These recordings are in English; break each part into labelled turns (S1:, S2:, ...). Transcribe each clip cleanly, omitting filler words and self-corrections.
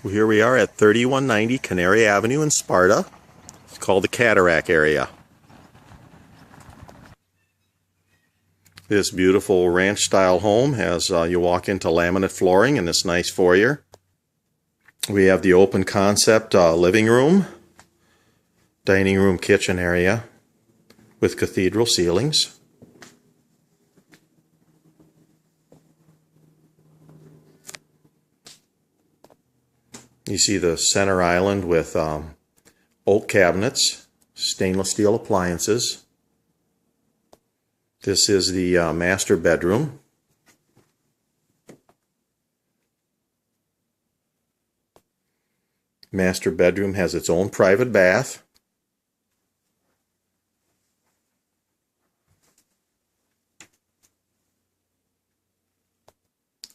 S1: Well, here we are at 3190 Canary Avenue in Sparta. It's called the Cataract area. This beautiful ranch-style home has, you walk into laminate flooring in this nice foyer. We have the open concept living room, dining room, kitchen area with cathedral ceilings. You see the center island with oak cabinets, stainless steel appliances. This is the master bedroom. Master bedroom has its own private bath.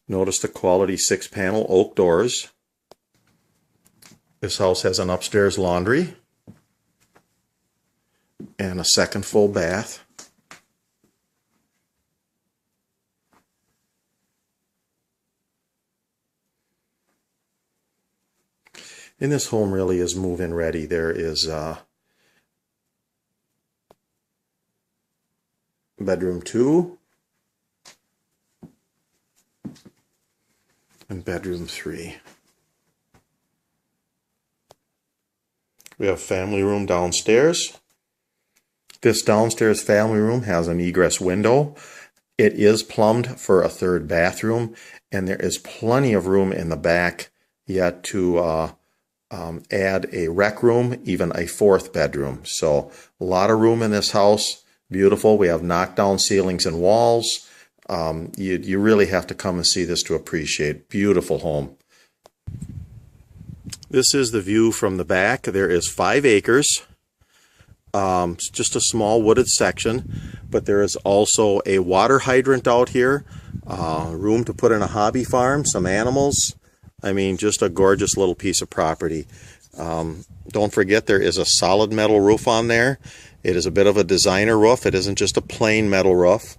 S1: Notice the quality 6-panel oak doors. This house has an upstairs laundry and a second full bath. And this home really is move-in ready. There is bedroom 2 and bedroom 3. We have family room downstairs. This downstairs family room has an egress window. It is plumbed for a third bathroom, and there is plenty of room in the back yet to add a rec room, even a fourth bedroom. So a lot of room in this house. Beautiful. We have knockdown ceilings and walls. You really have to come and see this to appreciate. Beautiful home. This is the view from the back. There is 5 acres. It's just a small wooded section, but there is also a water hydrant out here, room to put in a hobby farm, some animals. I mean, just a gorgeous little piece of property. Don't forget there is a solid metal roof on there. It is a bit of a designer roof. It isn't just a plain metal roof.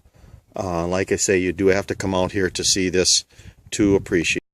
S1: Like I say, you do have to come out here to see this to appreciate.